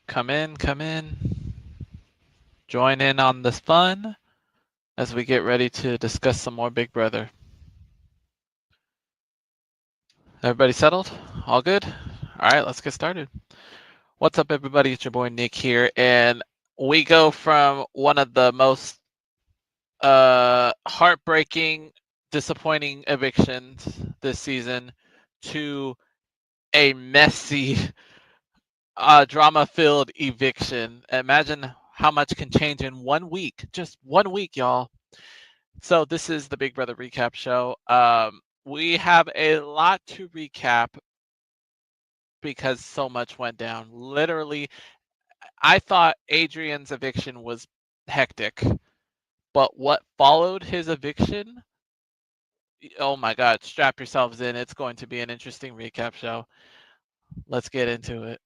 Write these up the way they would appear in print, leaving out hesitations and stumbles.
Come in, come in. Join in on this fun as we get ready to discuss some more Big Brother. Everybody settled? All good? All right, let's get started. What's up, everybody? It's your boy Nick here, and we go from one of the most heartbreaking, disappointing evictions this season to a messy, drama-filled eviction. Imagine how much can change in 1 week. Just 1 week, y'all. So this is the Big Brother recap show. We have a lot to recap because so much went down. Literally, I thought Adrian's eviction was hectic, but what followed his eviction, oh my God, strap yourselves in. It's going to be an interesting recap show. Let's get into it.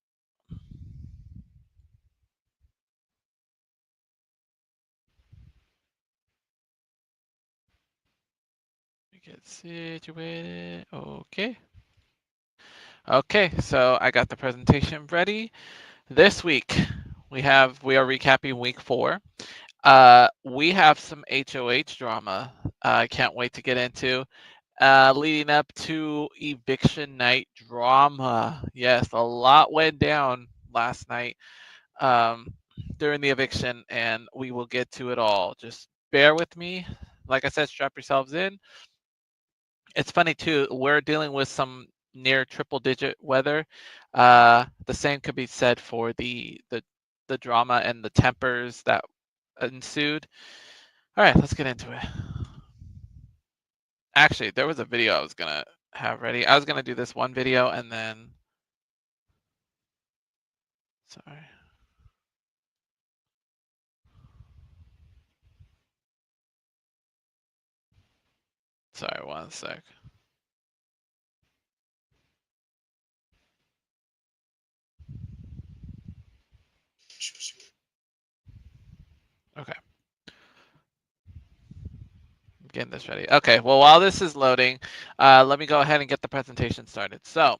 Get situated. Okay. Okay, so I got the presentation ready. This week we are recapping week 4. We have some HOH drama. I can't wait to get into. Leading up to eviction night drama. Yes, a lot went down last night during the eviction, and we will get to it all. Just bear with me. Like I said, strap yourselves in. It's funny too. We're dealing with some near triple-digit weather. The same could be said for the drama and the tempers that ensued. All right, let's get into it. Actually, there was a video I was gonna have ready. I was gonna do this one video and then. Sorry. Sorry, one sec. Okay. I'm getting this ready. Okay, well, while this is loading, let me go ahead and get the presentation started. So,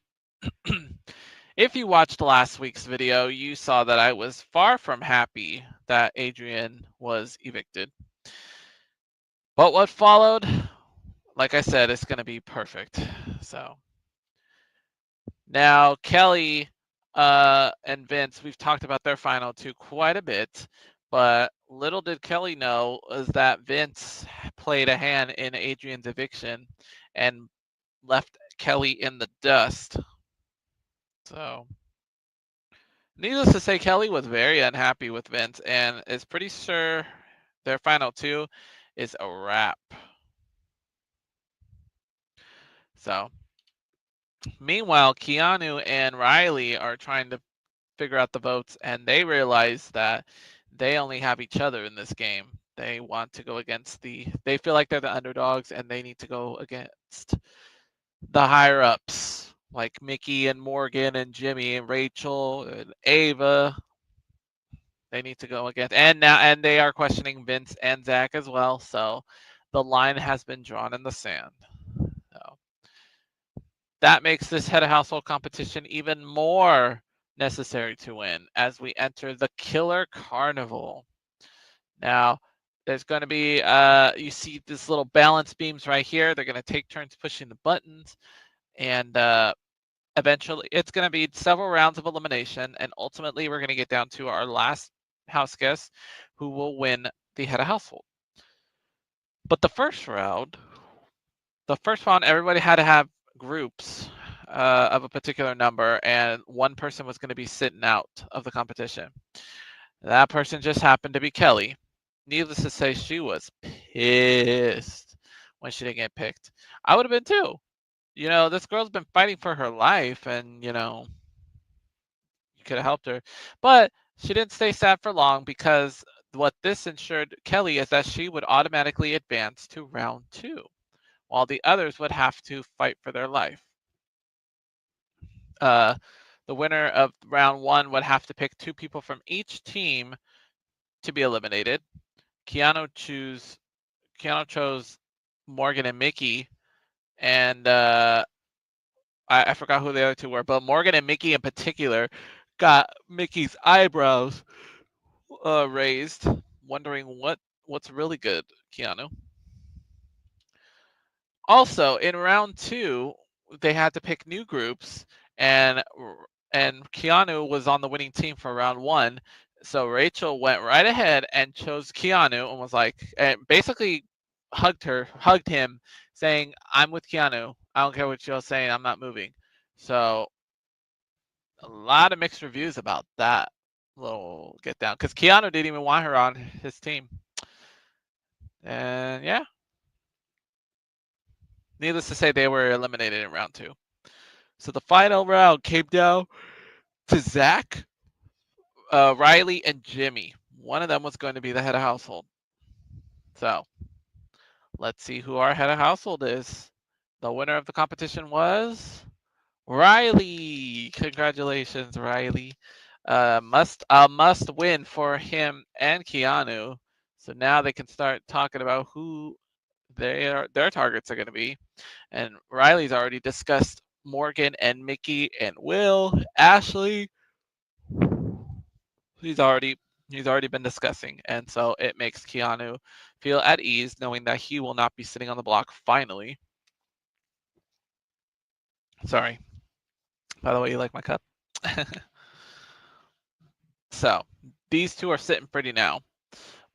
if you watched last week's video, you saw that I was far from happy that Adrian was evicted. But what followed, like I said, it's going to be perfect. So, now Kelly and Vince, we've talked about their final two quite a bit, but little did Kelly know is that Vince played a hand in Adrian's eviction and left Kelly in the dust. So, needless to say, Kelly was very unhappy with Vince and is pretty sure their final two is a wrap. So, meanwhile, Keanu and Riley are trying to figure out the votes, and they realize that they only have each other in this game. They want to go against they feel like they're the underdogs and they need to go against the higher ups like Mickey and Morgan and Jimmy and Rachel and Ava. They need to go against, and they are questioning Vince and Zach as well. So the line has been drawn in the sand. So that makes this head of household competition even more necessary to win as we enter the Killer Carnival. Now, there's going to be, you see this little balance beams right here. They're going to take turns pushing the buttons, and eventually it's going to be several rounds of elimination, and ultimately we're going to get down to our last house guest who will win the head of household. But the first round, everybody had to have groups of a particular number, and one person was going to be sitting out of the competition. That person just happened to be Kelly. Needless to say, she was pissed when she didn't get picked. I would have been too. You know, this girl's been fighting for her life, and, you know, you could have helped her. But she didn't stay sad for long because what this ensured Kelly is that she would automatically advance to round 2, while the others would have to fight for their life. The winner of round 1 would have to pick 2 people from each team to be eliminated. Keanu chose Morgan and Mickey, and I forgot who the other 2 were, but Morgan and Mickey in particular got Mickey's eyebrows raised, wondering what's really good, Keanu. Also, in round two, they had to pick new groups, and and Keanu was on the winning team for round one. So Rachel went right ahead and chose Keanu and was like, and basically hugged him, saying, "I'm with Keanu. I don't care what you're saying. I'm not moving." So a lot of mixed reviews about that little get down because Keanu didn't even want her on his team. And yeah, needless to say, they were eliminated in round two. So the final round came down to Zach, Riley, and Jimmy. One of them was going to be the head of household. So let's see who our head of household is. The winner of the competition was Riley. Congratulations, Riley. Must win for him and Keanu. So now they can start talking about who their targets are going to be. And Riley's already discussed Morgan and Mickey and Will, Ashley. He's already he's already been discussing, and so it makes Keanu feel at ease knowing that he will not be sitting on the block finally. Sorry. By the way, you like my cup? So these two are sitting pretty now.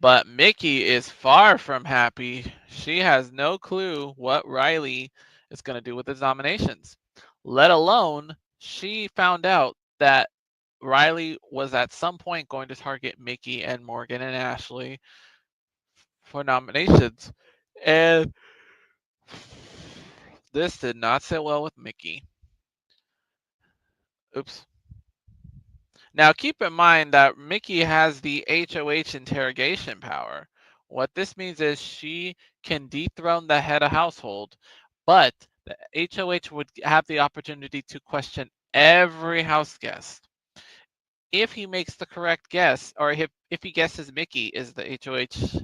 But Mickey is far from happy. She has no clue what Riley is going to do with his nominations, let alone she found out that Riley was at some point going to target Mickey and Morgan and Ashley for nominations. And this did not sit well with Mickey. Oops. Now keep in mind that Mickey has the HOH interrogation power. What this means is she can dethrone the head of household, but the HOH would have the opportunity to question every house guest. If he makes the correct guess, or if he guesses Mickey is the HOH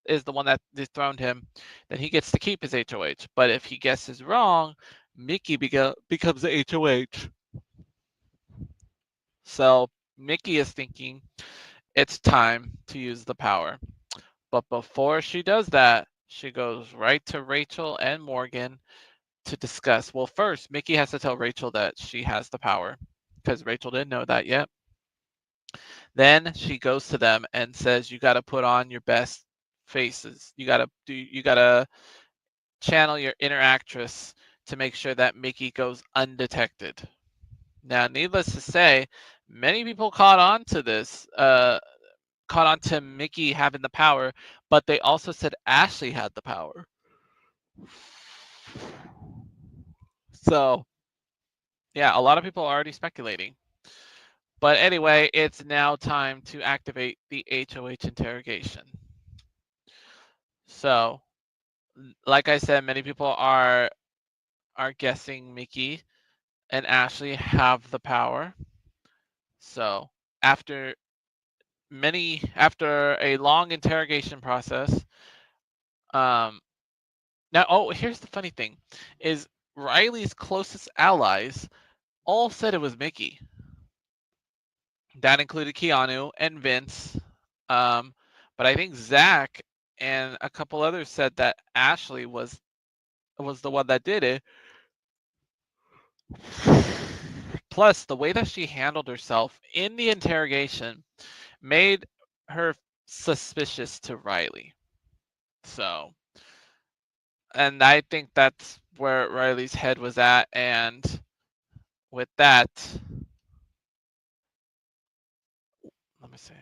is the one that dethroned him, then he gets to keep his HOH. But if he guesses wrong, Mickey becomes the HOH. So Mickey is thinking it's time to use the power. But before she does that, she goes right to Rachel and Morgan to discuss. Well, first, Mickey has to tell Rachel that she has the power because Rachel didn't know that yet. Then she goes to them and says, "You got to put on your best faces. You got to channel your inner actress to make sure that Mickey goes undetected." Now, needless to say, many people caught on to Mickey having the power, but they also said Ashley had the power. So, yeah, a lot of people are already speculating. But anyway, it's now time to activate the HOH interrogation. So, like I said, many people are guessing Mickey and Ashley have the power. So, after after a long interrogation process, um, now, oh, here's the funny thing, is Riley's closest allies all said it was Mickey. That included Keanu and Vince, um, but I think Zach and a couple others said that Ashley was the one that did it. Plus, the way that she handled herself in the interrogation made her suspicious to Riley. So, and I think that's where Riley's head was at. And with that, let me see.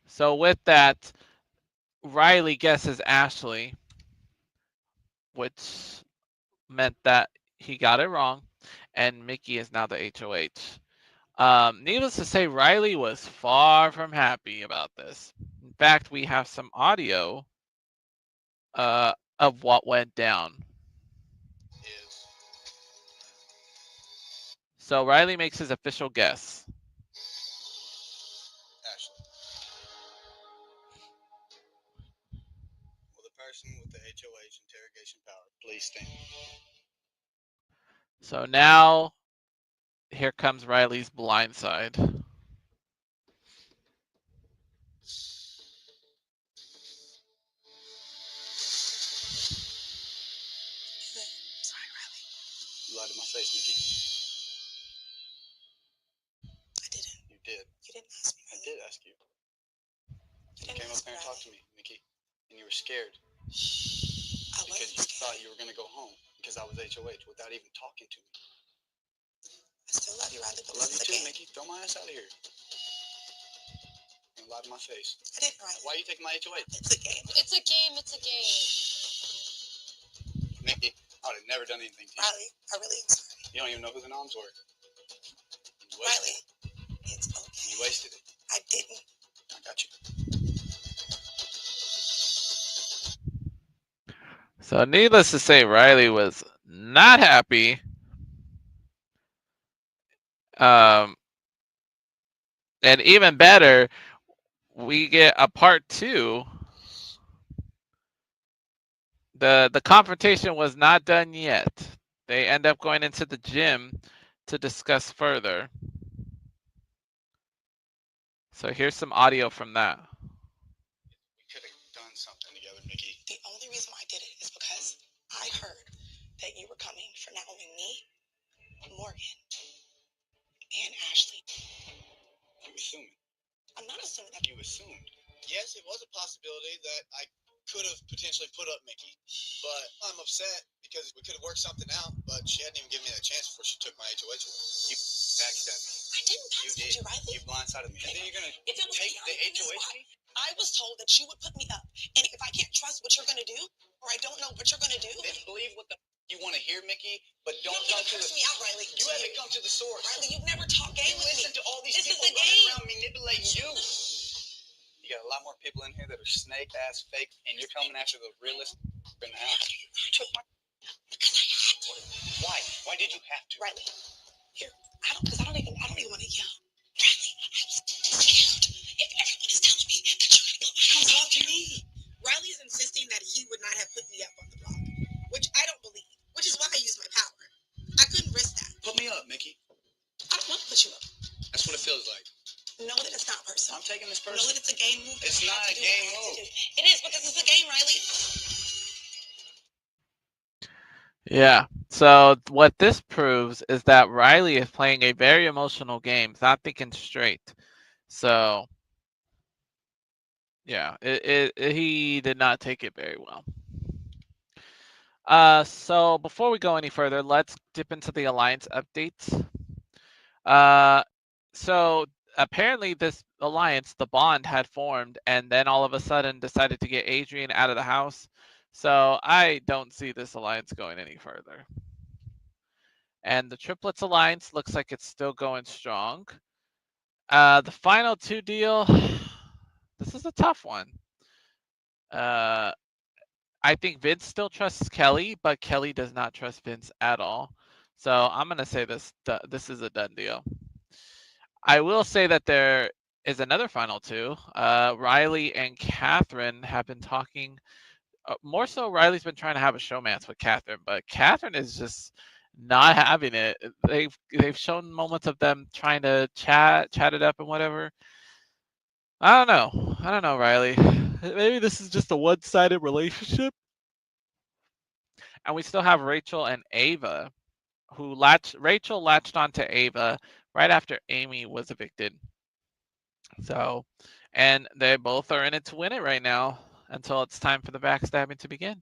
So with that, Riley guesses Ashley, which meant that he got it wrong, and Mickey is now the HOH. Needless to say, Riley was far from happy about this. In fact, we have some audio of what went down. So Riley makes his official guess. Ashley. Will the person with the HOH interrogation power please stand? So now here comes Riley's blind side. Sorry, Riley. You lied to my face, Nikki. I didn't. You did. You didn't ask me. I did ask you. You came up there and talked to me, Nikki, and you were scared I because wasn't you scared. thought you were gonna go home because I was HOH without even talking to me. I still love you, Riley, I but love this you is a too, game. Nikki. Throw my ass out of here. You lied to my face. I didn't, Riley. Why are you taking my HOH? It's a game. It's a game. It's a game. Nikki, I would have never done anything to you. Riley, I really am sorry. You don't even know who the noms were. You wasted Riley, it. it's okay. You wasted it. I didn't. I got you. So needless to say, Riley was not happy. And even better, we get a part 2. The confrontation was not done yet. They end up going into the gym to discuss further. So here's some audio from that. We could have done something together, Nikki. The only reason why I did it is because I heard that you were coming for not only me, Morgan, and Ashley. You assuming. I'm not assuming that. You assumed. Yes, it was a possibility that I could have potentially put up Mickey, but I'm upset because we could have worked something out, but she hadn't even given me that chance before she took my HOH away. You backstabbed me. I didn't backstab you, Riley. You blindsided me. And then you're going to If it was take me, the this is HOH why key? I was told that you would put me up. And if I can't trust what you're going to do, or I don't know what you're going to do, Then believe what the you want to hear, Mickey, but you don't don't come to curse the... me out, Riley. You haven't come to the source. Riley, you've never talked game You with me. listen to all these This is people the running game. around manipulating you. You got a lot more people in here that are snake-ass fake, and you're coming after the realest in the house. You took my... Because I had to. Why? Why did you have to? Riley, here. I don't even want to yell. Riley, I'm scared. If everyone is telling me that you're going to go out, don't talk to me. Riley is insisting that he would not have put me up on the block, which I don't believe, which is why I used my power. I couldn't risk that. Put me up, Mickey. I don't want to put you up. That's what it feels like. Know that it's not personal. I'm taking this Know personal. that it's a game move. It's not a game move. It is, because it's a game, Riley. Yeah. So what this proves is that Riley is playing a very emotional game, he's not thinking straight. So yeah, he did not take it very well. So before we go any further, let's dip into the alliance updates. So apparently this alliance, the bond, had formed, and then all of a sudden decided to get Adrian out of the house. So I don't see this alliance going any further. And the triplets alliance looks like it's still going strong. The final 2 deal, this is a tough one. I think Vince still trusts Kelly, but Kelly does not trust Vince at all. So I'm gonna say this is a done deal. I will say that there is another final 2. Riley and Catherine have been talking. More so, Riley's been trying to have a showmance with Catherine, but Catherine is just not having it. They've shown moments of them trying to chat it up and whatever. I don't know, Riley. Maybe this is just a one-sided relationship. And we still have Rachel and Ava, Rachel latched onto Ava right after Amy was evicted. So, and they both are in it to win it right now until it's time for the backstabbing to begin.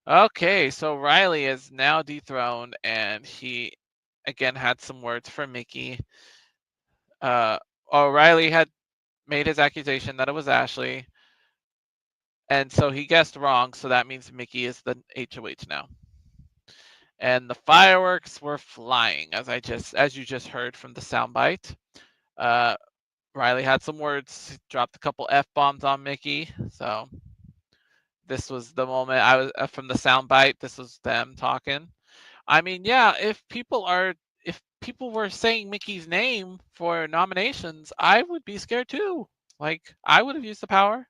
Okay, so Riley is now dethroned, and he again had some words for Mickey. Riley had made his accusation that it was Ashley, and so he guessed wrong, so that means Mickey is the HOH now. And the fireworks were flying, as you just heard from the soundbite. Riley had some words, dropped a couple F-bombs on Mickey, so this was the moment I was from the soundbite. This was them talking. I mean, yeah, if people were saying Mickey's name for nominations, I would be scared too. Like, I would have used the power.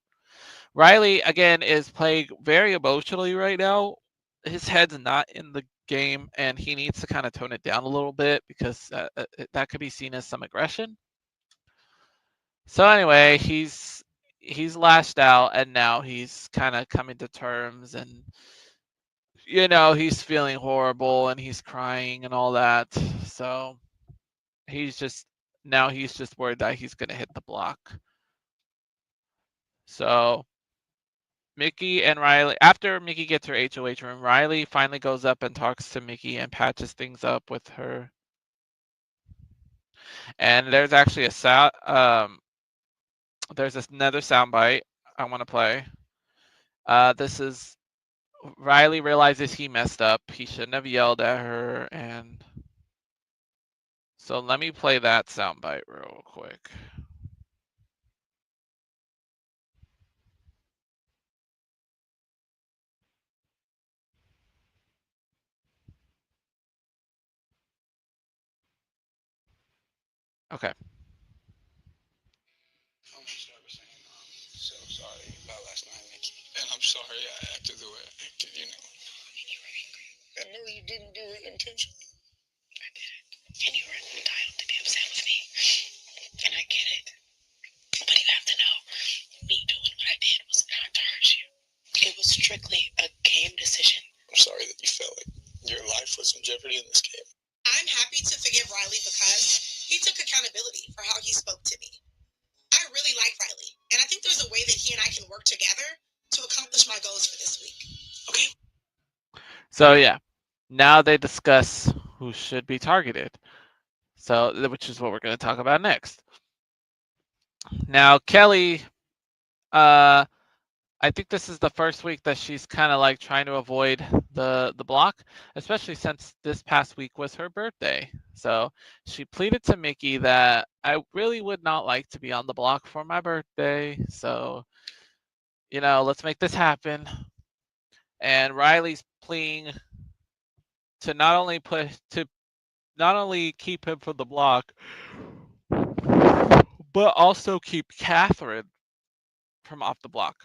Riley again is playing very emotionally right now. His head's not in the game, and he needs to kind of tone it down a little bit because that could be seen as some aggression. So anyway, he's lashed out, and now he's kind of coming to terms, and he's feeling horrible, and he's crying and all that. So he's just he's just worried that he's gonna hit the block. So Mickey and Riley, after Mickey gets her HOH room, Riley finally goes up and talks to Mickey and patches things up with her. And there's actually there's another soundbite I want to play. This is Riley realizes he messed up. He shouldn't have yelled at her, and so let me play that soundbite real quick. Okay. I want to start by saying I'm so sorry about last night, Nikki. And I'm sorry I acted the way I acted, you know. I know you didn't do it intentionally. I didn't. And you were entitled to be upset with me. And I get it. But you have to know, me doing what I did was not to hurt you. It was strictly a game decision. I'm sorry that you felt like your life was in jeopardy in this game. I'm happy to forgive Riley because he took accountability for how he spoke to me. I really like Riley, and I think there's a way that he and I can work together to accomplish my goals for this week. Okay. So yeah, now they discuss who should be targeted. So which is what we're going to talk about next. Now Kelly, I think this is the first week that she's kind of like trying to avoid the block, especially since this past week was her birthday. So she pleaded to Mickey that I really would not like to be on the block for my birthday. So, let's make this happen. And Riley's pleading to not only keep him from the block, but also keep Catherine from off the block.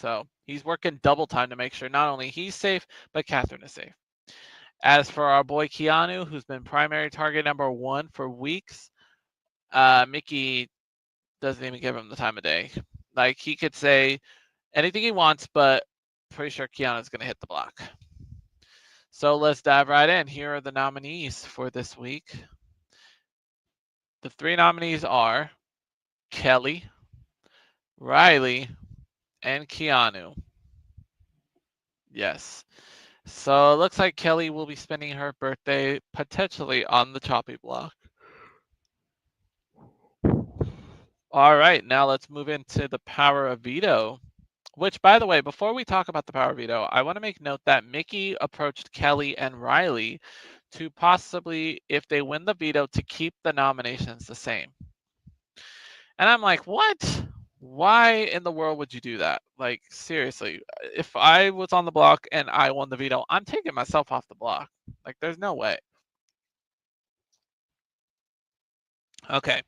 So he's working double time to make sure not only he's safe, but Catherine is safe. As for our boy Keanu, who's been primary target number 1 for weeks, Mickey doesn't even give him the time of day. Like, he could say anything he wants, but pretty sure Keanu's going to hit the block. So let's dive right in. Here are the nominees for this week. The 3 nominees are Kelly, Riley, and Keanu. Yes. So it looks like Kelly will be spending her birthday potentially on the choppy block. All right, now let's move into the power of veto. Which, by the way, before we talk about the power veto, I want to make note that Mickey approached Kelly and Riley to possibly, if they win the veto, to keep the nominations the same. And I'm like, what? Why in the world would you do that? Like, seriously, if I was on the block and I won the veto, I'm taking myself off the block. Like, there's no way. Okay.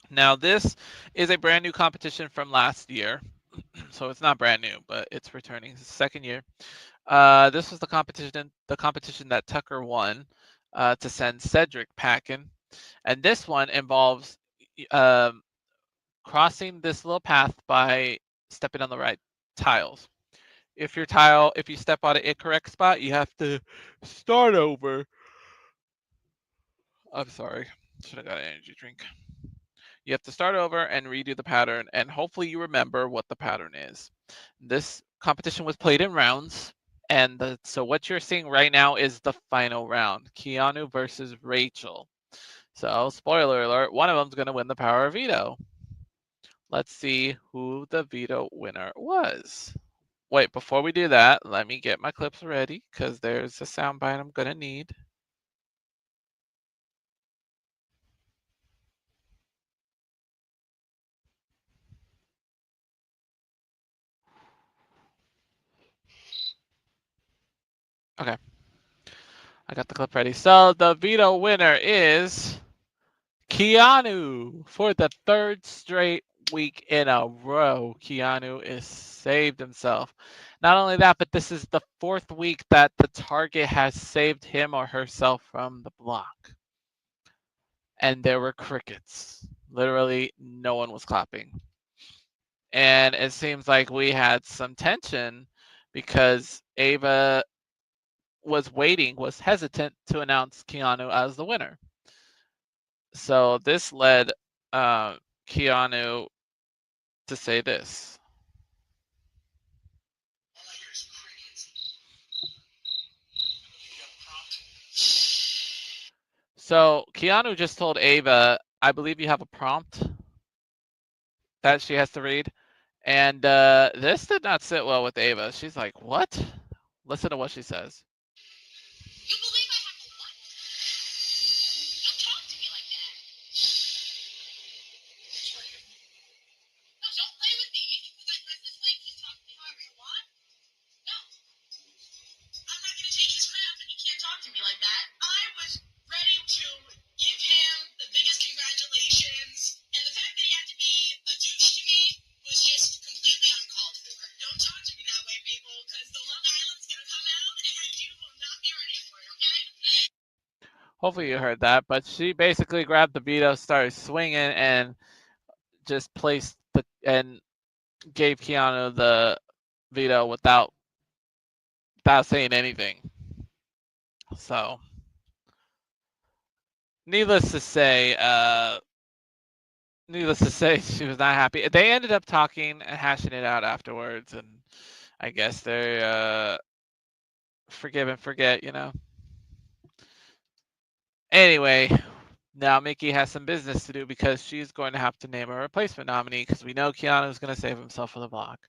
Now, this is a brand new competition from last year. So it's not brand new, but it's returning. It's the second year. This was the competition that Tucker won to send Cedric packing. And this one involves crossing this little path by stepping on the right tiles. If you step on an incorrect spot, you have to start over. I'm sorry. Should have got an energy drink. You have to start over and redo the pattern, and hopefully you remember what the pattern is. This competition was played in rounds, and so what you're seeing right now is the final round, Keanu versus Rachel. So, spoiler alert, one of them's going to win the power of veto. Let's see who the veto winner was. Wait, before we do that, let me get my clips ready, because there's a soundbite I'm going to need. Okay. I got the clip ready. So the veto winner is Keanu for the 3rd straight week in a row Keanu is saved himself. Not only that, but this is the fourth week that the target has saved him or herself from the block. And there were crickets. Literally, no one was clapping. And it seems like we had some tension because Ava was hesitant to announce Keanu as the winner. So this led Keanu to say this. So Keanu just told Ava, I believe you have a prompt that she has to read. And this did not sit well with Ava. She's like, what? Listen to what she says. You believe I have a what? Don't talk to me like that. No, don't play with me. Because I press this link, just talk to me however you want. No. I'm not going to take his crap, and you can't talk to me like that. I was ready to give him the biggest congratulations, and the fact that he had to be a douche to me was just completely uncalled for. Don't talk to me that way, people, because the Long Island's going to come out, and you will not be ready for it, okay? Hopefully you heard that, but she basically grabbed the veto, started swinging, and just placed the and gave Keanu the veto without saying anything. So, needless to say, she was not happy. They ended up talking and hashing it out afterwards, and I guess they're forgive and forget, you know. Anyway, now Mickey has some business to do because she's going to have to name a replacement nominee because we know Keanu's going to save himself for the block.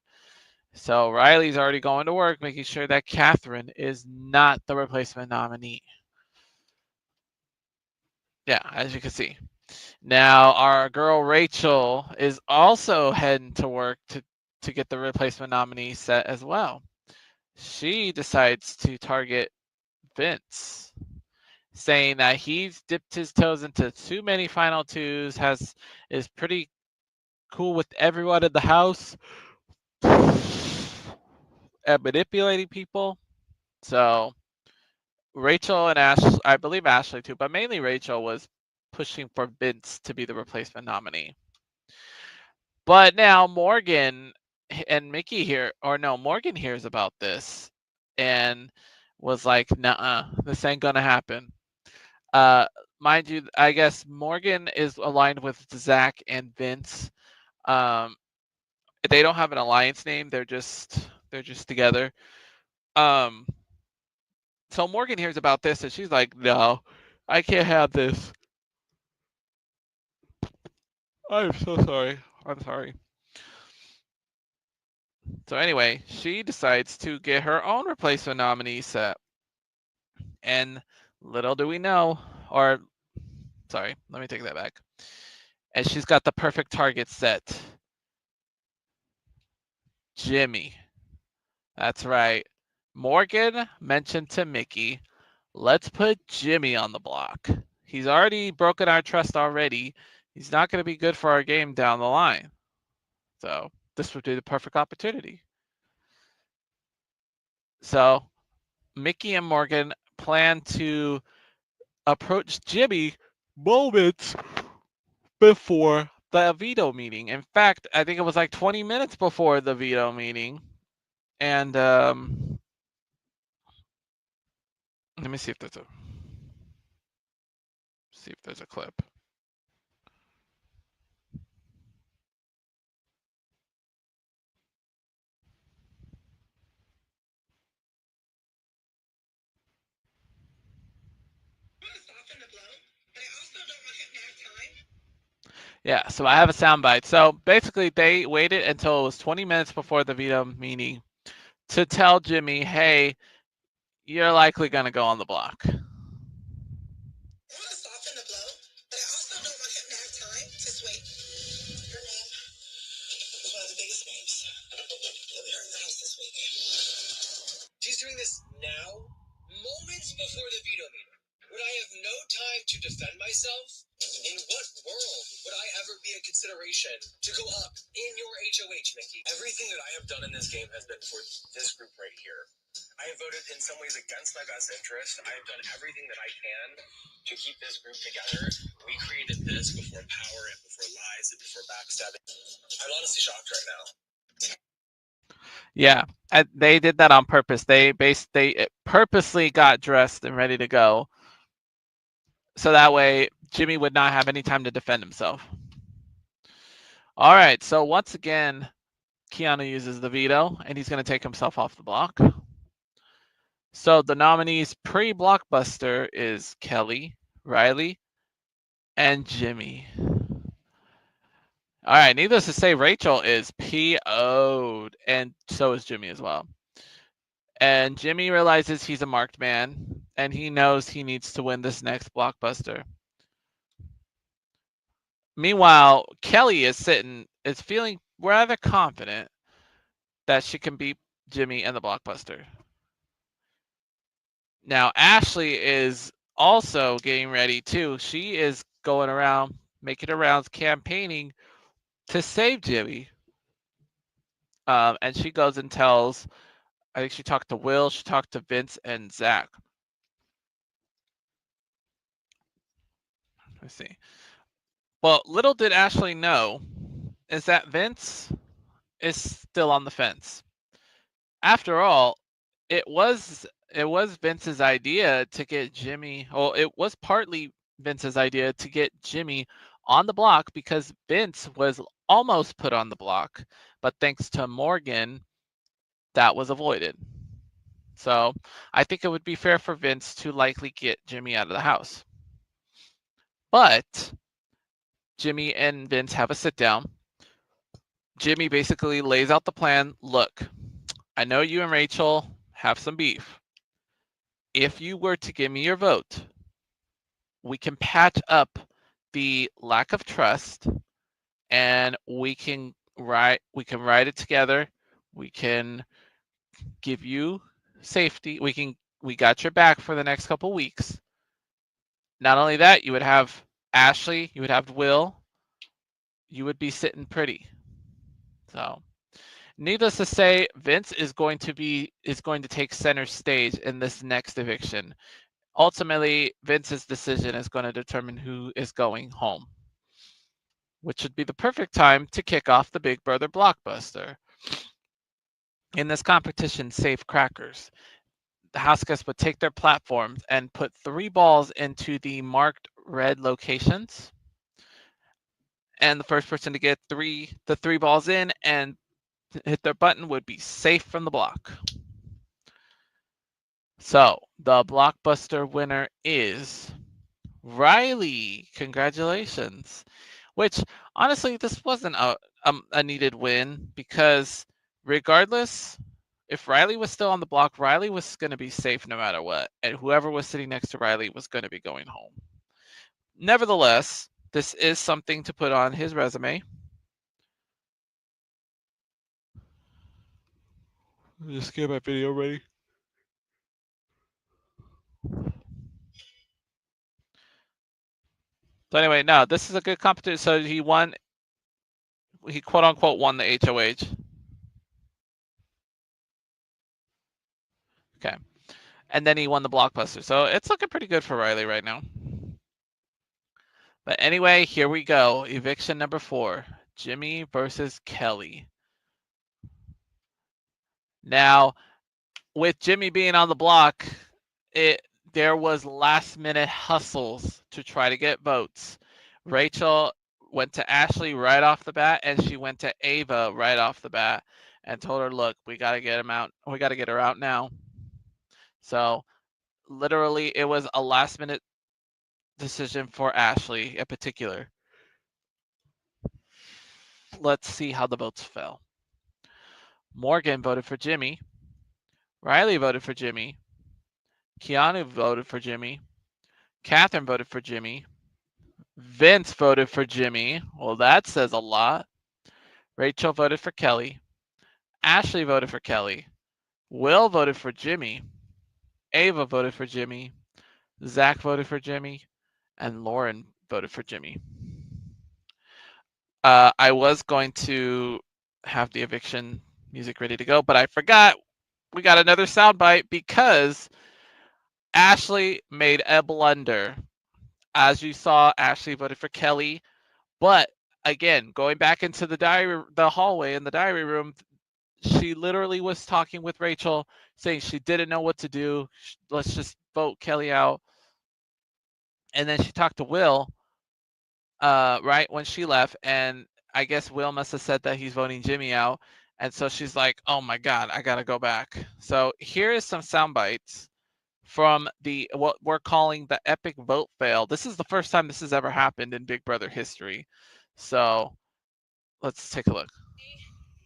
So Riley's already going to work making sure that Catherine is not the replacement nominee. Yeah, as you can see. Now our girl Rachel is also heading to work to get the replacement nominee set as well. She decides to target Vince, saying that he's dipped his toes into too many final twos, is pretty cool with everyone in the house, and manipulating people. So Rachel and Ash, I believe Ashley too, but mainly Rachel was pushing for Vince to be the replacement nominee. But now Morgan and Mickey here, or no, Morgan hears about this and was like, "Nah, this ain't gonna happen." Uh, Mind you, I guess Morgan is aligned with Zach and Vince. Um, they don't have an alliance name; they're just together. Um, so Morgan hears about this and she's like, "No, I can't have this. I'm so sorry. I'm sorry." So anyway, she decides to get her own replacement nominee set. And little do we know, or sorry, let me take that back. And she's got the perfect target set. Jimmy. That's right. Morgan mentioned to Mickey, let's put Jimmy on the block. He's already broken our trust already. He's not going to be good for our game down the line. So this would be the perfect opportunity. So Mickey and Morgan plan to approach Jimmy moments before the veto meeting. In fact, I think it was like 20 minutes before the veto meeting. And let me see if there's a clip. Yeah, so I have a soundbite. So basically, they waited until it was 20 minutes before the veto meeting to tell Jimmy, hey, you're likely going to go on the block. I want to soften the blow, but I also don't want him to have time to sway. Your name was one of the biggest names that we heard in the house this week. She's doing this now, moments before the veto meeting, when I have no time to defend myself. In what world would I ever be a consideration to go up in your HOH, Mickey? Everything that I have done in this game has been for this group right here. I have voted in some ways against my best interest. I have done everything that I can to keep this group together. We created this before power and before lies and before backstabbing. I'm honestly shocked right now. Yeah, they did that on purpose. They purposely got dressed and ready to go, so that way Jimmy would not have any time to defend himself. All right, so once again, Keanu uses the veto, and he's going to take himself off the block. So the nominees pre-blockbuster is Kelly, Riley, and Jimmy. All right, needless to say, Rachel is PO'd, and so is Jimmy as well. And Jimmy realizes he's a marked man, and he knows he needs to win this next blockbuster. Meanwhile, Kelly is feeling rather confident that she can beat Jimmy and the blockbuster. Now, Ashley is also getting ready too. She is going around, making her rounds, campaigning to save Jimmy. And she goes and tells, I think she talked to Will, she talked to Vince and Zach. Let's see. Well, little did Ashley know is that Vince is still on the fence. After all, it was Vince's idea to get Jimmy. Well, it was partly Vince's idea to get Jimmy on the block because Vince was almost put on the block, but thanks to Morgan, that was avoided. So I think it would be fair for Vince to likely get Jimmy out of the house. But Jimmy and Vince have a sit down. Jimmy basically lays out the plan. Look, I know you and Rachel have some beef. If you were to give me your vote, we can patch up the lack of trust and we can ride it together. We can give you safety. We got your back for the next couple weeks. Not only that, you would have Ashley, you would have Will, you would be sitting pretty. So, needless to say, Vince is going to take center stage in this next eviction. Ultimately, Vince's decision is going to determine who is going home, which would be the perfect time to kick off the Big Brother blockbuster. In this competition, Save Crackers, the house guests would take their platforms and put 3 balls into the marked red locations. And the first person to get the 3 balls in and hit their button would be safe from the block. So the blockbuster winner is Riley. Congratulations. Which honestly, this wasn't a needed win because regardless, if Riley was still on the block, Riley was going to be safe no matter what, and whoever was sitting next to Riley was going to be going home. Nevertheless, this is something to put on his resume. Just get my video ready. So anyway, no, this is a good competition. So he quote unquote won the HOH. Okay. And then he won the blockbuster. So it's looking pretty good for Riley right now. But anyway, here we go. Eviction number 4. Jimmy versus Kelly. Now, with Jimmy being on the block, there was last minute hustles to try to get votes. Rachel went to Ashley right off the bat, and she went to Ava right off the bat and told her, look, we got to get him out. We got to get her out now. So literally, it was a last minute decision for Ashley in particular. Let's see how the votes fell. Morgan voted for Jimmy. Riley voted for Jimmy. Keanu voted for Jimmy. Catherine voted for Jimmy. Vince voted for Jimmy. Well, that says a lot. Rachel voted for Kelly. Ashley voted for Kelly. Will voted for Jimmy. Ava voted for Jimmy. Zach voted for Jimmy. And Lauren voted for Jimmy. I was going to have the eviction music ready to go, but I forgot we got another soundbite because Ashley made a blunder. As you saw, Ashley voted for Kelly, but again, going back into the hallway in the diary room, she literally was talking with Rachel, saying she didn't know what to do. Let's just vote Kelly out. And then she talked to Will, right when she left, and I guess Will must have said that he's voting Jimmy out. And so she's like, "Oh my God, I gotta go back." So here is some sound bites from what we're calling the epic vote fail. This is the first time this has ever happened in Big Brother history. So let's take a look.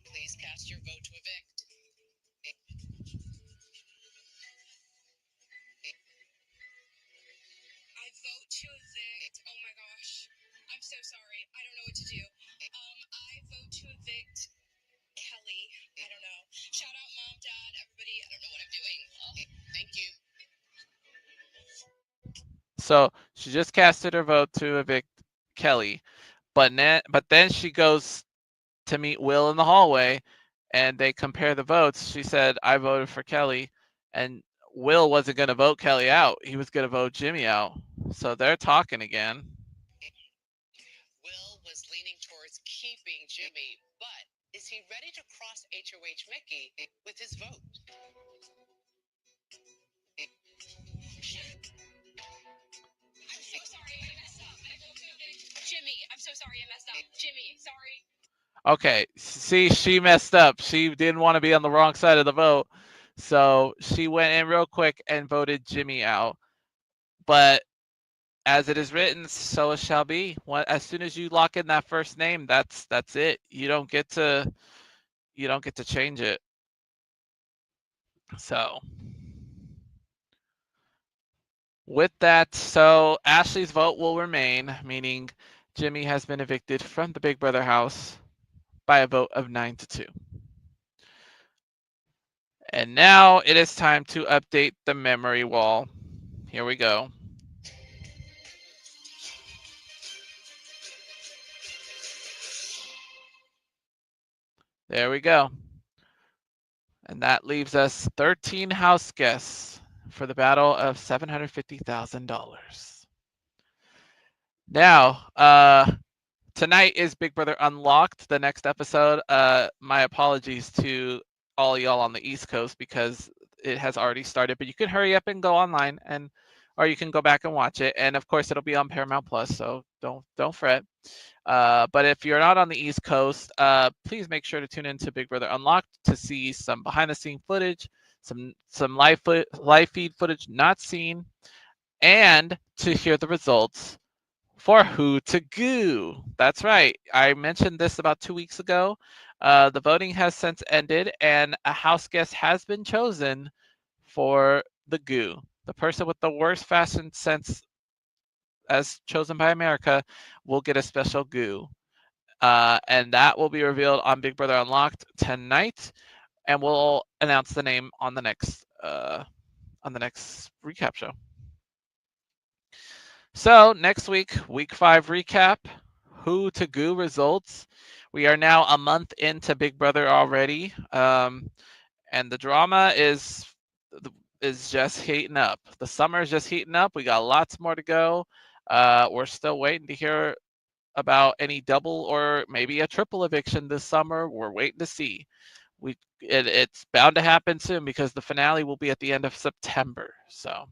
Please cast your vote to evict. I vote to evict. Oh my gosh. I'm so sorry. I don't know what to do. I vote to evict Kelly. I don't know. Shout out mom, dad, everybody. I don't know what I'm doing. Oh, thank you. So she just casted her vote to evict Kelly, but then she goes to meet Will in the hallway, and they compare the votes. She said, "I voted for Kelly," and Will wasn't going to vote Kelly out. He was going to vote Jimmy out. So they're talking again. Will was leaning towards keeping Jimmy, but is he ready to cross HOH Mickey with his vote? I'm so sorry, I messed up. I vote to evict Jimmy. I'm so sorry, I messed up. Jimmy, sorry. Okay, see, she messed up. She didn't want to be on the wrong side of the vote. So she went in real quick and voted Jimmy out. But as it is written, so it shall be. As soon as you lock in that first name, that's it. You don't get to change it. So with that, so Ashley's vote will remain, meaning Jimmy has been evicted from the Big Brother house by a vote of 9-2. And now it is time to update the memory wall. Here we go. There we go. And that leaves us 13 house guests for the battle of $750,000. Now, tonight is Big Brother Unlocked, the next episode. My apologies to all y'all on the East Coast because it has already started, but you can hurry up and go online or you can go back and watch it. And of course, it'll be on Paramount Plus, so don't fret. But if you're not on the East Coast, please make sure to tune into Big Brother Unlocked to see some behind-the-scene footage, some live feed footage not seen, and to hear the results for Who to Goo. That's right. I mentioned this about 2 weeks ago. The voting has since ended, and a house guest has been chosen for the Goo. The person with the worst fashion sense, as chosen by America, will get a special Goo. And that will be revealed on Big Brother Unlocked tonight, and we'll announce the name on the next recap show. So next week 5 recap, Who to Goo results. We are now a month into Big Brother already, and the drama is just heating up. The summer is just heating up. We got lots more to go. We're still waiting to hear about any double or maybe a triple eviction this summer. We're waiting to see. It's bound to happen soon because the finale will be at the end of September. So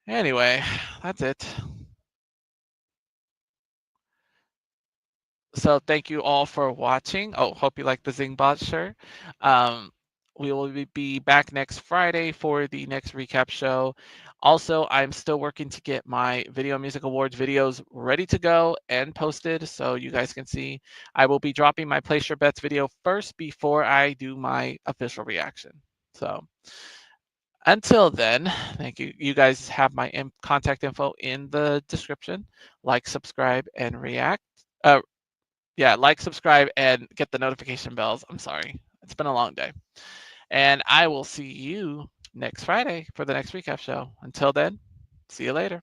anyway, that's it. So thank you all for watching. Oh, hope you like the Zingbot shirt. We will be back next Friday for the next recap show. Also, I'm still working to get my Video Music Awards videos ready to go and posted so you guys can see. I will be dropping my Place Your Bets video first before I do my official reaction. So until then, thank you. You guys have my contact info in the description. Like, subscribe, and react. Like, subscribe, and get the notification bells. I'm sorry. It's been a long day. And I will see you next Friday for the next recap show. Until then, see you later.